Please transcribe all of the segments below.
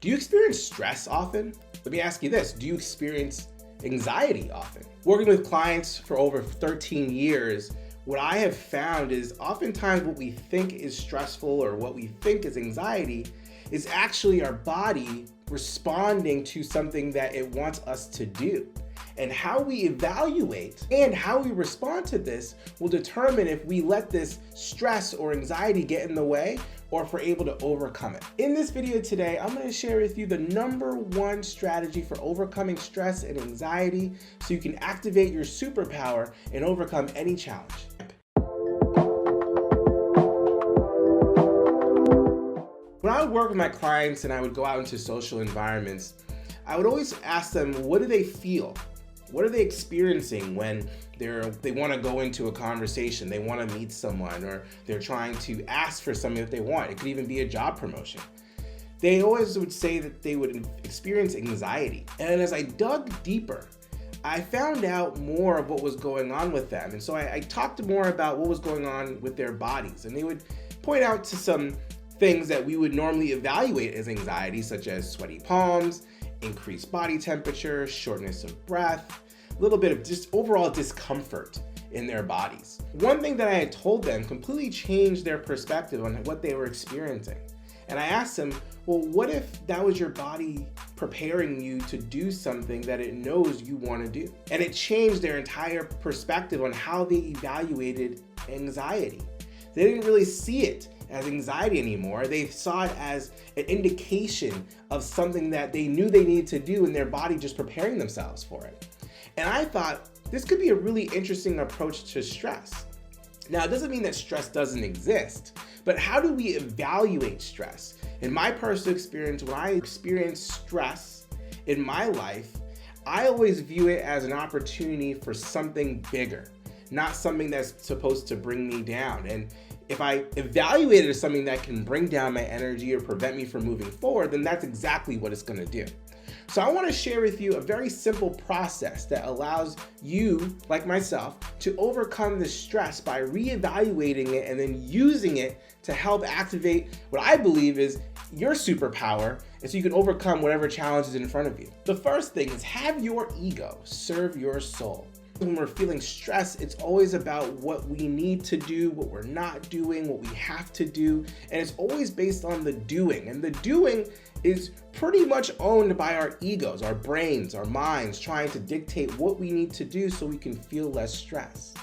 Do you experience stress often? Let me ask you this, do you experience anxiety often? Working with clients for over 13 years, what I have found is oftentimes what we think is stressful or what we think is anxiety is actually our body responding to something that it wants us to do. And how we evaluate and how we respond to this will determine if we let this stress or anxiety get in the way or if we're able to overcome it. In this video today, I'm going to share with you the #1 strategy for overcoming stress and anxiety so you can activate your superpower and overcome any challenge. When I would work with my clients and I would go out into social environments, I would always ask them, what do they feel? What are they experiencing when they want to go into a conversation, they want to meet someone, or they're trying to ask for something that they want? It could even be a job promotion. They always would say that they would experience anxiety. And as I dug deeper, I found out more of what was going on with them. And so I talked more about what was going on with their bodies. And they would point out to some things that we would normally evaluate as anxiety, such as sweaty palms, increased body temperature, shortness of breath, a little bit of just overall discomfort in their bodies. One thing that I had told them completely changed their perspective on what they were experiencing. And I asked them, well, what if that was your body preparing you to do something that it knows you want to do? And it changed their entire perspective on how they evaluated anxiety. They didn't really see it as anxiety anymore. They saw it as an indication of something that they knew they needed to do and their body just preparing themselves for it. And I thought this could be a really interesting approach to stress. Now, it doesn't mean that stress doesn't exist, but how do we evaluate stress? In my personal experience, when I experience stress in my life, I always view it as an opportunity for something bigger, not something that's supposed to bring me down. And if I evaluate it as something that can bring down my energy or prevent me from moving forward, then that's exactly what it's going to do. So I want to share with you a very simple process that allows you, like myself, to overcome the stress by reevaluating it and then using it to help activate what I believe is your superpower, and so you can overcome whatever challenge is in front of you. The first thing is have your ego serve your soul. When we're feeling stress, it's always about what we need to do, what we're not doing, what we have to do, and it's always based on the doing. And the doing is pretty much owned by our egos, our brains, our minds, trying to dictate what we need to do so we can feel less stress.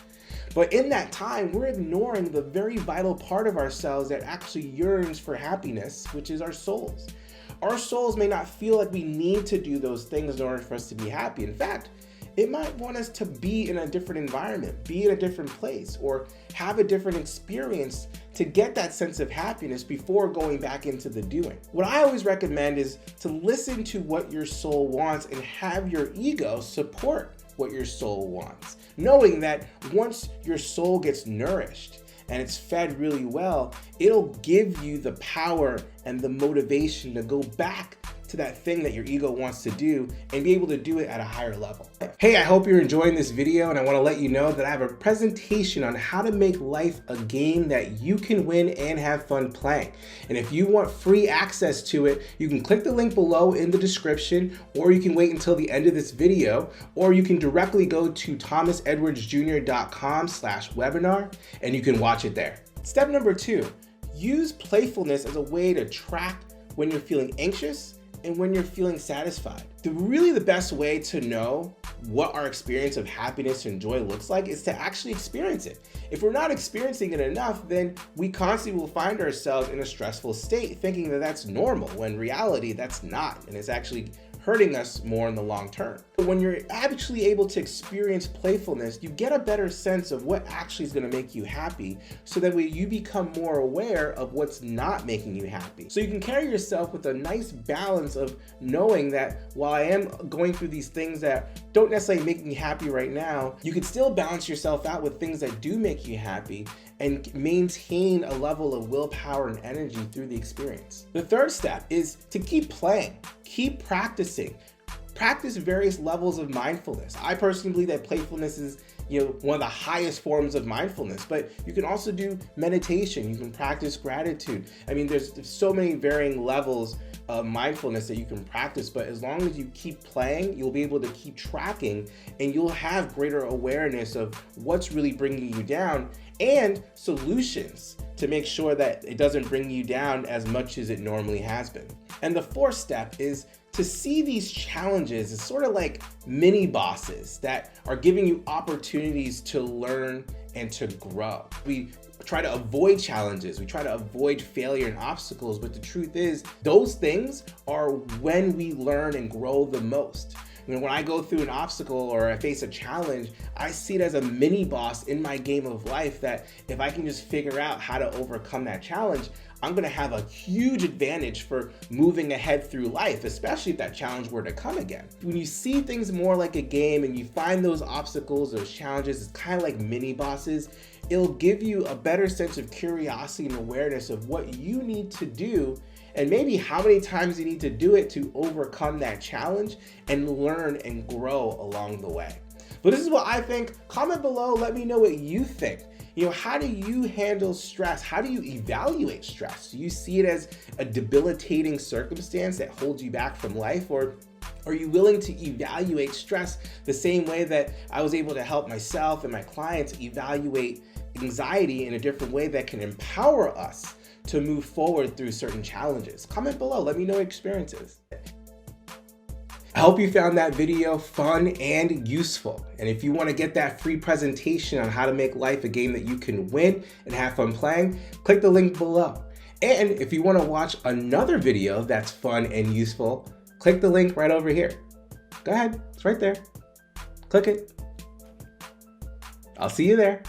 But in that time, we're ignoring the very vital part of ourselves that actually yearns for happiness, which is our souls. Our souls may not feel like we need to do those things in order for us to be happy. In fact, it might want us to be in a different environment, be in a different place, or have a different experience to get that sense of happiness before going back into the doing. What I always recommend is to listen to what your soul wants and have your ego support what your soul wants, knowing that once your soul gets nourished and it's fed really well, it'll give you the power and the motivation to go back to that thing that your ego wants to do and be able to do it at a higher level. Hey, I hope you're enjoying this video, and I want to let you know that I have a presentation on how to make life a game that you can win and have fun playing. And if you want free access to it, you can click the link below in the description, or you can wait until the end of this video, or you can directly go to thomasedwardsjr.com/webinar and you can watch it there. Step number 2, use playfulness as a way to track when you're feeling anxious and when you're feeling satisfied. Really the best way to know what our experience of happiness and joy looks like is to actually experience it. If we're not experiencing it enough, then we constantly will find ourselves in a stressful state thinking that that's normal, when in reality that's not, and it's actually hurting us more in the long term. But when you're actually able to experience playfulness, you get a better sense of what actually is going to make you happy, so that way you become more aware of what's not making you happy. So you can carry yourself with a nice balance of knowing that while I am going through these things that don't necessarily make me happy right now, you can still balance yourself out with things that do make you happy and maintain a level of willpower and energy through the experience. The third step is to keep playing, keep practicing. Practice various levels of mindfulness. I personally believe that playfulness is one of the highest forms of mindfulness. But you can also do meditation. You can practice gratitude. I mean, there's so many varying levels of mindfulness that you can practice, but as long as you keep playing, you'll be able to keep tracking, and you'll have greater awareness of what's really bringing you down and solutions to make sure that it doesn't bring you down as much as it normally has been. And the fourth step is to see these challenges as sort of like mini bosses that are giving you opportunities to learn and to grow. We try to avoid challenges, we try to avoid failure and obstacles, but the truth is those things are when we learn and grow the most. When I go through an obstacle or I face a challenge, I see it as a mini boss in my game of life that if I can just figure out how to overcome that challenge, I'm gonna have a huge advantage for moving ahead through life, especially if that challenge were to come again. When you see things more like a game and you find those obstacles, those challenges, it's kind of like mini bosses, it'll give you a better sense of curiosity and awareness of what you need to do and maybe how many times you need to do it to overcome that challenge and learn and grow along the way. But this is what I think. Comment below, let me know what you think. How do you handle stress? How do you evaluate stress? Do you see it as a debilitating circumstance that holds you back from life, or are you willing to evaluate stress the same way that I was able to help myself and my clients evaluate anxiety in a different way that can empower us to move forward through certain challenges? Comment below, let me know your experiences. I hope you found that video fun and useful. And if you want to get that free presentation on how to make life a game that you can win and have fun playing, click the link below. And if you want to watch another video that's fun and useful, click the link right over here. Go ahead, it's right there. Click it. I'll see you there.